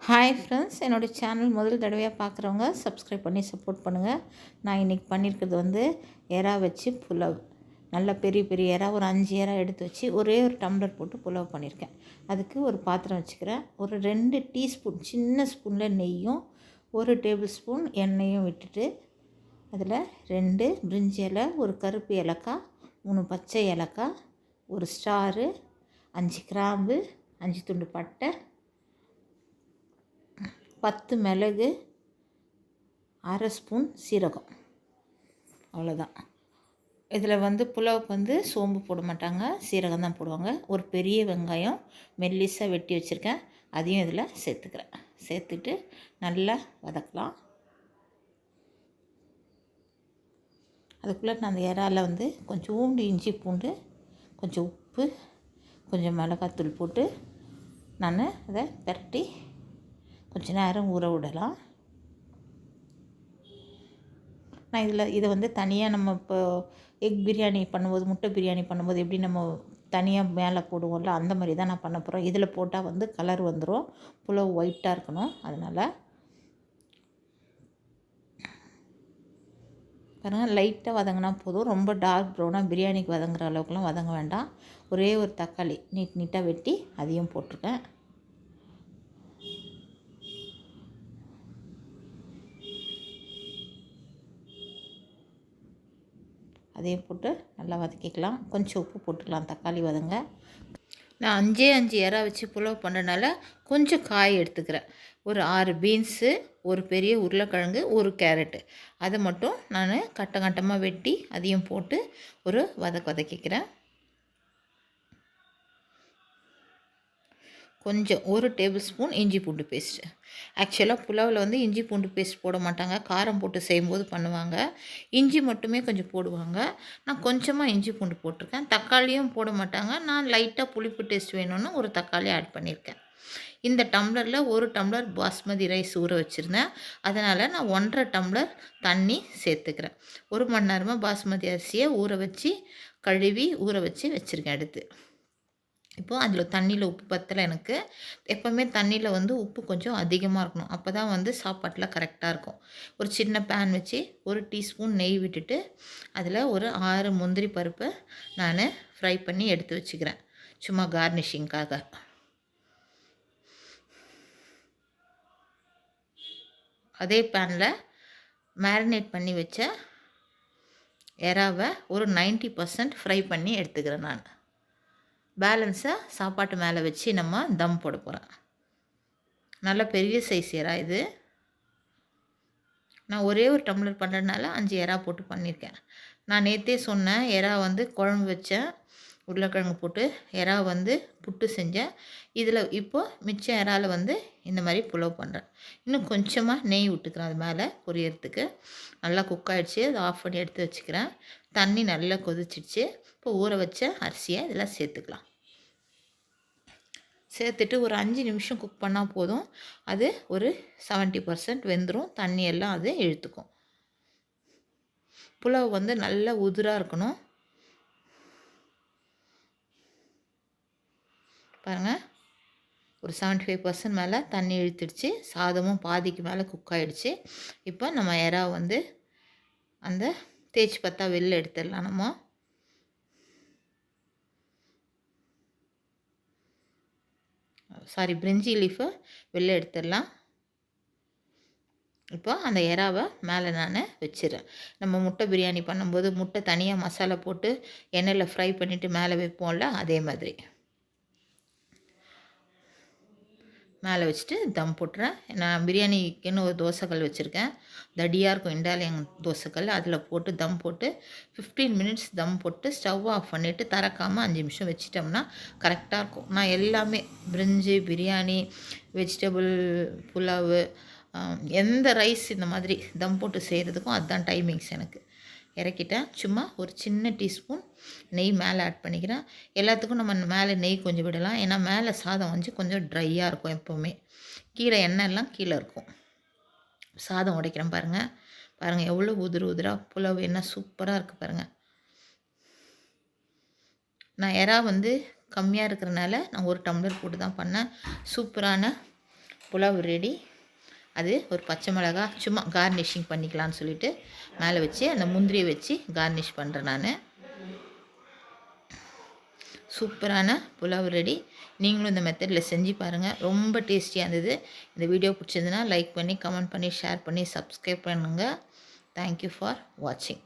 Hi friends, என்னோடய channel முதல் தடவையாக பார்க்குறவங்க சப்ஸ்கிரைப் பண்ணி சப்போர்ட் பண்ணுங்கள். நான் இன்றைக்கி பண்ணியிருக்கிறது வந்து எறா வச்சு புலாவ். நல்ல பெரிய பெரிய எறா ஒரு 5 எறா எடுத்து வச்சு ஒரே ஒரு டம்ளர் போட்டு புலாவ் பண்ணியிருக்கேன். அதுக்கு ஒரு பாத்திரம் வச்சுக்கிறேன். ஒரு 2 டீஸ்பூன் சின்ன ஸ்பூனில் நெய்யும் 1 டேபிள் ஸ்பூன் எண்ணெயும் விட்டுட்டு அதில் 2 பிரிஞ்சி இலை, ஒரு கருப்பு ஏலக்காய், 3 பச்சை ஏலக்காய், ஒரு ஸ்டாரு, 5 கிராம்பு, 5 துண்டு பட்டை, 10 மிளகு, அரை ஸ்பூன் சீரகம். அவ்வளோதான். இதில் வந்து புலாவுக்கு வந்து சோம்பு போட மாட்டாங்க, சீரகம் தான் போடுவாங்க. ஒரு பெரிய வெங்காயம் மெல்லிசாக வெட்டி வச்சுருக்கேன், அதையும் இதில் சேர்த்துக்கிறேன். சேர்த்துட்டு நல்லா வதக்கலாம். அதுக்குள்ளே நான் அந்த இறால வந்து கொஞ்சோண்டு இஞ்சி பூண்டு, கொஞ்சம் உப்பு, கொஞ்சம் மிளகாத்தூள் போட்டு நான் அதை பரட்டி கொஞ்சம் நேரம் ஊற விடலாம். நான் இதை வந்து தனியாக நம்ம இப்போ எக் பிரியாணி பண்ணும்போது, முட்டை பிரியாணி பண்ணும்போது எப்படி நம்ம தனியாக மேலே போடுவோம்ல, அந்த மாதிரி தான் நான் பண்ண போகிறேன். இதில் போட்டால் வந்து கலர் வந்துடும், புலாவ் ஒயிட்டாக இருக்கணும். அதனால் பாருங்கள், லைட்டாக வதங்கினா போதும். ரொம்ப டார்க் ப்ரௌனாக பிரியாணிக்கு வதங்குற அளவுக்குலாம் வதங்க வேண்டாம். ஒரே ஒரு தக்காளி நீட்டாக வெட்டி அதையும் போட்டிருக்கேன். அதையும் போட்டு நல்லா வதக்கிக்கலாம். கொஞ்சம் உப்பு போட்டுக்கலாம், தக்காளி வதங்க. நான் 5 எறா வச்சு புலாவ் பண்ணுறதுனால கொஞ்சம் காய் எடுத்துக்கிறேன். ஒரு 6 பீன்ஸு, ஒரு பெரிய உருளைக்கிழங்கு, ஒரு கேரட்டு, அதை மட்டும் நான் கட்டமாக வெட்டி அதையும் போட்டு ஒரு வதக்கிக்கிறேன். கொஞ்சம் 1 டேபிள் ஸ்பூன் இஞ்சி பூண்டு பேஸ்ட்டு. ஆக்சுவலாக புலாவில் வந்து இஞ்சி பூண்டு பேஸ்ட் போட மாட்டாங்க, காரம் போட்டு செய்யும்போது பண்ணுவாங்க. இஞ்சி மட்டுமே கொஞ்சம் போடுவாங்க. நான் கொஞ்சமாக இஞ்சி பூண்டு போட்டிருக்கேன். தக்காளியும் போட மாட்டாங்க. நான் லைட்டாக புளிப்பு டேஸ்ட் வேணும்னு ஒரு தக்காளி ஆட் பண்ணியிருக்கேன். இந்த டம்ளரில் 1 டம்ளர் பாஸ்மதி ரைஸ் ஊற வச்சுருந்தேன். அதனால் நான் 1.5 டம்ளர் தண்ணி சேர்த்துக்கிறேன். 1 மணி நேரமாக பாஸ்மதி அரிசியை ஊற வச்சு கழுவி ஊற வச்சுருக்கேன் எடுத்து. இப்போது அதில் தண்ணியில் உப்பு பத்தலை எனக்கு. எப்போவுமே தண்ணியில் வந்து உப்பு கொஞ்சம் அதிகமாக இருக்கணும், அப்போ தான் வந்து சாப்பாட்டில் கரெக்டாக இருக்கும். ஒரு சின்ன பேன் வச்சு 1 டீஸ்பூன் நெய் விட்டுட்டு அதில் ஒரு 6 முந்திரி பருப்பை நான் ஃப்ரை பண்ணி எடுத்து வச்சுக்கிறேன், சும்மா கார்னிஷிங்காக. அதே பேனில் மேரினேட் பண்ணி வச்ச எறாவை ஒரு 90% ஃப்ரை பண்ணி எடுத்துக்கிறேன் நான். பேலன்ஸை சாப்பாட்டு மேலே வச்சு நம்ம தம் போட போகிறேன். நல்ல பெரிய சைஸ் எறா இது. நான் ஒரே ஒரு டம்ளர் பண்ணுறதுனால 5 எறா போட்டு பண்ணியிருக்கேன். நான் நேற்றே சொன்னேன், எறா வந்து குழம்பு வச்சேன், உருளைக்கிழங்கு போட்டு எறா வந்து புட்டு செஞ்சேன். இதில் இப்போது மிச்சம் எறாவில் வந்து இந்த மாதிரி புலாவ் பண்ணுறேன். இன்னும் கொஞ்சமாக நெய் விட்டுக்கிறேன் அது மேலே பொரியறதுக்கு. நல்லா குக் ஆகிடுச்சு, அதை ஆஃப் பண்ணி எடுத்து வச்சுக்கிறேன். தண்ணி நல்லா கொதிச்சிடுச்சு. இப்போ ஊற வச்ச அரிசியை இதெல்லாம் சேர்த்துக்கலாம். சேர்த்துட்டு ஒரு 5 நிமிஷம் குக் பண்ணால் போதும். அது ஒரு 70% வெந்துடும், தண்ணி எல்லாம் அது இழுத்துக்கும். புலாவ் வந்து நல்லா உதிராக இருக்கணும். பாருங்கள், ஒரு 75% மேலே தண்ணி இழுத்துடுச்சு, சாதமும் பாதிக்கு மேலே குக் ஆகிடுச்சு. இப்போ நம்ம எறா வந்து அந்த தேய்ச்சி பத்தா வெளில எடுத்துடலாம். நம்ம பிரிஞ்சி லீஃபை வெளில எடுத்துடலாம். இப்போ அந்த எறாவை மேலே நான் வச்சிடுறேன். நம்ம முட்டை பிரியாணி பண்ணும்போது முட்டை தனியாக மசாலா போட்டு எண்ணெயில் ஃப்ரை பண்ணிவிட்டு மேலே வைப்போம்ல, அதே மாதிரி மேலே வச்சுட்டு தம் போட்டுறேன். நான் பிரியாணிக்குன்னு ஒரு தோசைக்கல் வச்சுருக்கேன், தடியாக இருக்கும் இண்டாலியன் தோசைக்கல். அதில் போட்டு தம் போட்டு 15 மினிட்ஸ் தம் போட்டு ஸ்டவ் ஆஃப் பண்ணிவிட்டு திறக்காமல் 5 நிமிஷம் வச்சிட்டோம்னா கரெக்டாக இருக்கும். நான் எல்லாமே பிரிஞ்சி, பிரியாணி, வெஜிடபிள் புலாவு, எந்த ரைஸ் இந்த மாதிரி தம் போட்டு செய்கிறதுக்கும் அதுதான் டைமிங்ஸ் எனக்கு. இறக்கிட்டேன். சும்மா ஒரு சின்ன டீஸ்பூன் நெய் மேலே ஆட் பண்ணிக்கிறேன். எல்லாத்துக்கும் நம்ம மேலே நெய் கொஞ்சம் விடலாம், ஏன்னா மேலே சாதம் வந்து கொஞ்சம் ட்ரையாக இருக்கும். எப்போவுமே கீழே எண்ணெய்லாம் கீழே இருக்கும். சாதம் உடைக்கிறேன் பாருங்கள் எவ்வளோ உதிராக புலாவ் என்ன சூப்பராக இருக்குது பாருங்கள். நான் எறா வந்து கம்மியாக இருக்கிறனால நான் 1 டம்ளர் போட்டு தான் பண்ணேன். சூப்பரான புலாவ் ரெடி. அது ஒரு பச்சை மிளகாய் சும்மா கார்னிஷிங் பண்ணிக்கலான்னு சொல்லிட்டு மேலே வச்சு அந்த முந்திரியை வச்சு கார்னிஷ் பண்ணுறேன் நான். சூப்பரான புலாவ் ரெடி. நீங்களும் இந்த மெத்தடில் செஞ்சு பாருங்கள். ரொம்ப டேஸ்டியாக இருந்தது. இந்த வீடியோ பிடிச்சிருந்துன்னா லைக் பண்ணி, கமெண்ட் பண்ணி, ஷேர் பண்ணி, சப்ஸ்கிரைப் பண்ணுங்கள். தேங்க்யூ ஃபார் வாட்சிங்.